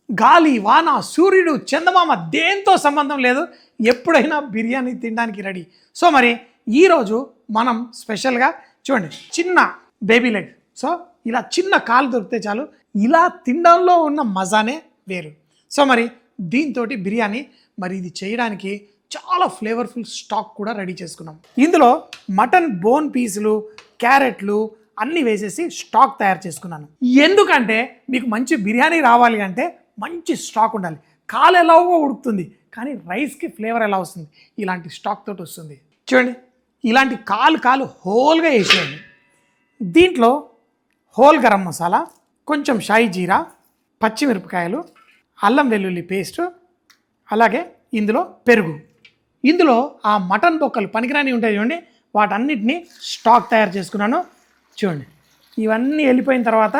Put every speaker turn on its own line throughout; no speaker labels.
గాలి వాన సూర్యుడు చందమామ దేంతో సంబంధం లేదు, ఎప్పుడైనా బిర్యానీ తినడానికి రెడీ. సో మరి ఈరోజు మనం స్పెషల్గా చూడండి, చిన్న బేబీ లెగ్. సో ఇలా చిన్న కాలు దొరికితే చాలు, ఇలా తినడంలో ఉన్న మజానే వేరు. సో మరి దీంతో బిర్యానీ, మరి ఇది చేయడానికి చాలా ఫ్లేవర్ఫుల్ స్టాక్ కూడా రెడీ చేసుకున్నాం. ఇందులో మటన్ బోన్ పీసులు, క్యారెట్లు అన్నీ వేసేసి స్టాక్ తయారు చేసుకున్నాను. ఎందుకంటే మీకు మంచి బిర్యానీ రావాలి అంటే మంచి స్టాక్ ఉండాలి. కాలు ఎలాగో ఉడుకుతుంది, కానీ రైస్కి ఫ్లేవర్ ఎలా వస్తుంది, ఇలాంటి స్టాక్ తోటి వస్తుంది. చూడండి, ఇలాంటి కాలు హోల్గా వేసేయండి. దీంట్లో హోల్ గరం మసాలా, కొంచెం షాయి జీరా, పచ్చిమిరపకాయలు, అల్లం వెల్లుల్లి పేస్టు, అలాగే ఇందులో పెరుగు. ఇందులో ఆ మటన్ బొక్కలు పనికిరాని ఉంటాయి చూడండి, వాటన్నిటిని స్టాక్ తయారు చేసుకున్నాను. చూడండి, ఇవన్నీ వెళ్ళిపోయిన తర్వాత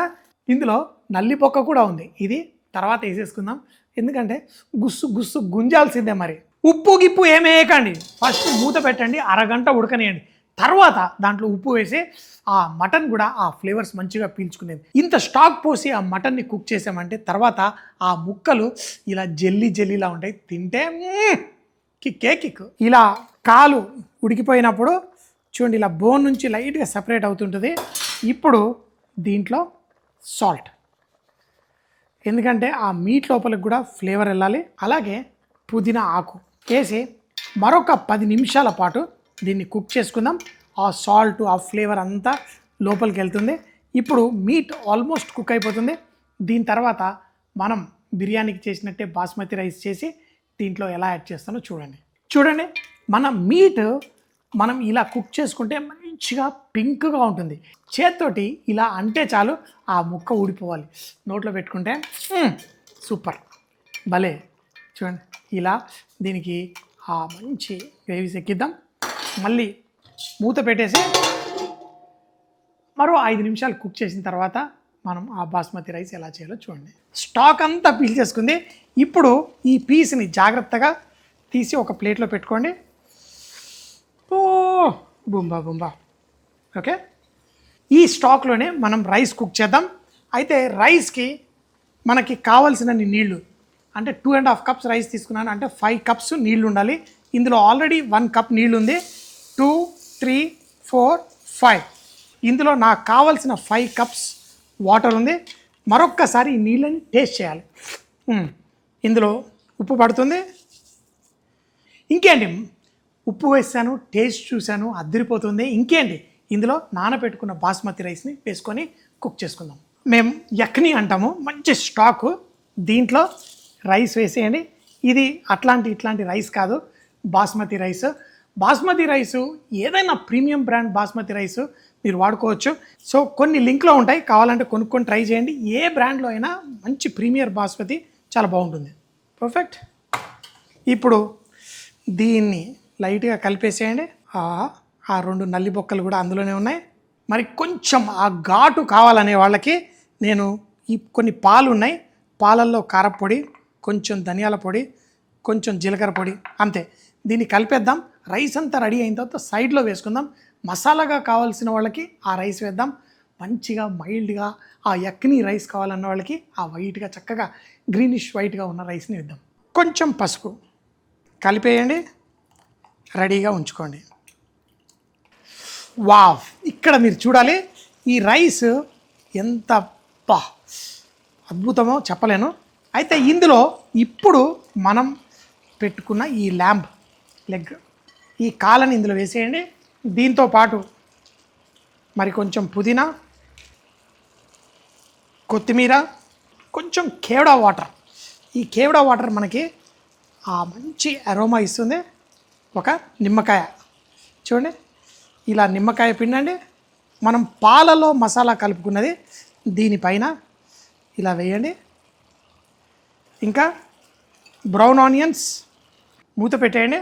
ఇందులో నల్లి బొక్క కూడా ఉంది, ఇది తర్వాత వేసేసుకుందాం. ఎందుకంటే గుస్సు గుంజాల్సిందే. మరి ఉప్పు గిప్పు ఏమి వేయకండి, ఫస్ట్ మూత పెట్టండి, అరగంట ఉడకనియండి. తర్వాత దాంట్లో ఉప్పు వేసి ఆ మటన్ కూడా ఆ ఫ్లేవర్స్ మంచిగా పీల్చుకునేది. ఇంత స్టాక్ పోసి ఆ మటన్ని కుక్ చేసామంటే తర్వాత ఆ ముక్కలు ఇలా జెల్లీలా ఉంటాయి, తింటే కిక్. ఇలా కాలు ఉడికిపోయినప్పుడు చూడండి, ఇలా బోన్ నుంచి లైట్గా సెపరేట్ అవుతుంటుంది. ఇప్పుడు దీంట్లో సాల్ట్, ఎందుకంటే ఆ మీట్ లోపలికి కూడా ఫ్లేవర్ వెళ్ళాలి. అలాగే పుదీనా ఆకు వేసి మరొక 10 నిమిషాల పాటు దీన్ని కుక్ చేసుకుందాం. ఆ సాల్ట్, ఆ ఫ్లేవర్ అంతా లోపలికి వెళ్తుంది. ఇప్పుడు మీట్ ఆల్మోస్ట్ కుక్ అయిపోతుంది. దీని తర్వాత మనం బిర్యానీకి చేసినట్టే బాస్మతి రైస్ చేసి దీంట్లో ఎలా యాడ్ చేస్తానో చూడండి. మన మీట్ మనం ఇలా కుక్ చేసుకుంటే మంచిగా పింక్గా ఉంటుంది. చేత్తోటి ఇలా అంటే చాలు, ఆ ముక్క ఊడిపోవాలి. నోట్లో పెట్టుకుంటే సూపర్, భలే. చూడండి, ఇలా దీనికి ఆ మంచి గ్రేవీస్ ఎక్కిద్దాం. మళ్ళీ మూత పెట్టేసి మరో 5 నిమిషాలు కుక్ చేసిన తర్వాత మనం ఆ బాస్మతి రైస్ ఎలా చేయాలో చూడండి. స్టాక్ అంతా పీల్ చేసుకుంది. ఇప్పుడు ఈ పీస్ని జాగ్రత్తగా తీసి ఒక ప్లేట్లో పెట్టుకోండి. ఓ బుంబా. ఓకే, ఈ స్టాక్లోనే మనం రైస్ కుక్ చేద్దాం. అయితే రైస్కి మనకి కావాల్సినన్ని నీళ్లు, అంటే 2.5 కప్స్ రైస్ తీసుకున్నాను, అంటే 5 కప్స్ నీళ్లు ఉండాలి. ఇందులో ఆల్రెడీ 1 కప్ నీళ్ళు ఉంది. 2, 3, 4, 5. ఇందులో నాకు కావాల్సిన 5 కప్స్ వాటర్ ఉంది. మరొక్కసారి ఈ నీళ్ళని టేస్ట్ చేయాలి. ఇందులో ఉప్పు పడుతుంది. ఇంకేంటి, ఉప్పు వేసాను, టేస్ట్ చూశాను, అదిరిపోతుంది. ఇంకేంటి, ఇందులో నానబెట్టుకున్న బాస్మతి రైస్ని వేసుకొని కుక్ చేసుకుందాం. మేము యఖ్ని అంటాము, మంచి స్టాకు. దీంట్లో రైస్ వేసేయండి. ఇది ఇట్లాంటి రైస్ కాదు, బాస్మతి రైస్. బాస్మతి రైసు ఏదైనా ప్రీమియం బ్రాండ్ బాస్మతి రైసు మీరు వాడుకోవచ్చు. సో కొన్ని లింక్లో ఉంటాయి, కావాలంటే కొనుక్కొని ట్రై చేయండి. ఏ బ్రాండ్లో అయినా మంచి ప్రీమియర్ బాస్మతి చాలా బాగుంటుంది. పర్ఫెక్ట్. ఇప్పుడు దీన్ని లైట్గా కలిపేసేయండి. ఆ 2 నల్లి బొక్కలు కూడా అందులోనే ఉన్నాయి. మరి కొంచెం ఆ ఘాటు కావాలనే వాళ్ళకి నేను కొన్ని పాలు ఉన్నాయి, పాలల్లో కారపొడి, కొంచెం ధనియాల పొడి, కొంచెం జీలకర్ర పొడి, అంతే. దీన్ని కలిపేద్దాం. రైస్ అంతా రెడీ అయిన తర్వాత సైడ్లో వేసుకుందాం. మసాలాగా కావాల్సిన వాళ్ళకి ఆ రైస్ వేద్దాం. మంచిగా మైల్డ్గా ఆ యఖ్ని రైస్ కావాలన్న వాళ్ళకి ఆ వైట్గా చక్కగా గ్రీనిష్ వైట్గా ఉన్న రైస్ని వేద్దాం. కొంచెం పసుపు కలిపేయండి, రెడీగా ఉంచుకోండి. వావ్, ఇక్కడ మీరు చూడాలి ఈ రైస్ ఎంత అద్భుతమో చెప్పలేను. అయితే ఇందులో ఇప్పుడు మనం పెట్టుకున్న ఈ ల్యాంబ్ లెగ్, ఈ కాలని ఇందులో వేసేయండి. దీంతో పాటు మరి కొంచెం పుదీనా, కొత్తిమీర, కొంచెం కేవడా వాటర్. ఈ కేవడా వాటర్ మనకి ఆ మంచి అరోమా ఇస్తుంది. ఒక నిమ్మకాయ, చూడండి, ఇలా నిమ్మకాయ పిండండి. మనం పాలలో మసాలా కలుపుకున్నది దీనిపైన ఇలా వేయండి. ఇంకా బ్రౌన్ ఆనియన్స్, మూత పెట్టేయండి.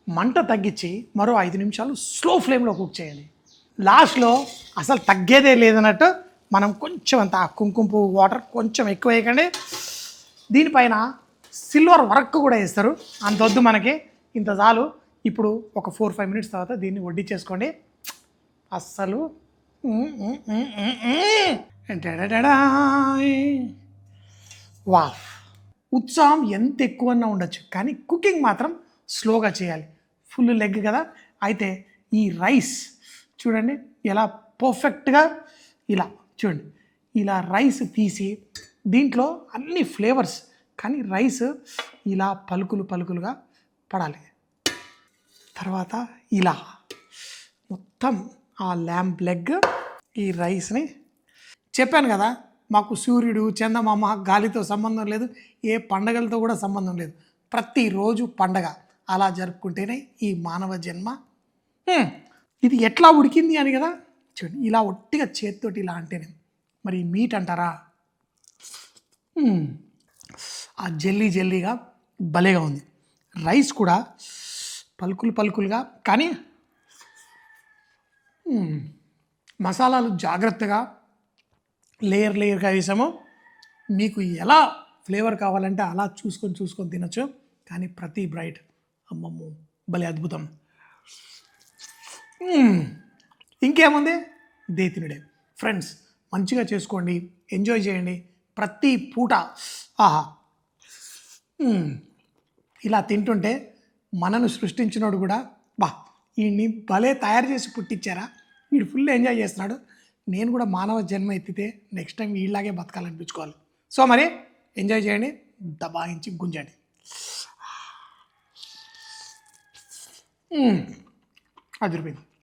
మంట తగ్గించి మరో 5 నిమిషాలు స్లో ఫ్లేమ్లో కుక్ చేయండి. లాస్ట్లో అసలు తగ్గేదే లేదన్నట్టు మనం కొంచెం అంత కుంకుమ పువ్వు వాటర్ కొంచెం ఎక్కువ వేయకండి. దీనిపైన సిల్వర్ వర్క్ కూడా వేస్తారు, అంత వద్దు మనకి, ఇంత చాలు. ఇప్పుడు ఒక 4-5 మినిట్స్ తర్వాత దీన్ని వడ్డీ చేసుకోండి. అస్సలు వా ఉత్సాహం ఎంత ఎక్కువన్నా ఉండొచ్చు, కానీ కుకింగ్ మాత్రం స్లోగా చేయాలి. ఫుల్ లెగ్ కదా, అయితే ఈ రైస్ చూడండి ఎలా పర్ఫెక్ట్గా ఇలా చూడండి, ఇలా రైస్ తీసి దీంట్లో అన్ని ఫ్లేవర్స్, కానీ రైస్ ఇలా పలుకులు పలుకులుగా పడాలి. తర్వాత ఇలా మొత్తం ఆ ల్యాంప్ లెగ్ ఈ రైస్ని, చెప్పాను కదా మాకు సూర్యుడు చందమామ గాలితో సంబంధం లేదు, ఏ పండగలతో కూడా సంబంధం లేదు, ప్రతిరోజు పండగ. అలా జరుపుకుంటేనే ఈ మానవ జన్మ. ఇది ఎట్లా ఉడికింది అని కదా చూడండి, ఇలా ఒట్టిగా చేతితోటి ఇలా అంటేనే. మరి మీట్ అంటారా, ఆ జెల్లీ జెల్లీగా భలేగా ఉంది. రైస్ కూడా పలుకులు పలుకులుగా, కానీ మసాలాలు జాగ్రత్తగా లేయర్ లేయర్గా వేసాము. మీకు ఎలా ఫ్లేవర్ కావాలంటే అలా చూసుకొని తినచ్చు, కానీ ప్రతి బ్రైట్ అమ్మమ్మ భలే అద్భుతం. ఇంకేముంది, దే తినడే. ఫ్రెండ్స్ మంచిగా చేసుకోండి, ఎంజాయ్ చేయండి ప్రతి పూట. ఆహా, ఇలా తింటుంటే మనను సృష్టించినోడు కూడా వీడిని భలే తయారు చేసి పుట్టించారా, వీడు ఫుల్ ఎంజాయ్ చేస్తున్నాడు, నేను కూడా మానవ జన్మ ఎత్తితే నెక్స్ట్ టైం వీళ్ళలాగే బతకాలనిపించుకోవాలి. సో మరి ఎంజాయ్ చేయండి, దబాయించి గుంజండి. అదిరిపోయింది.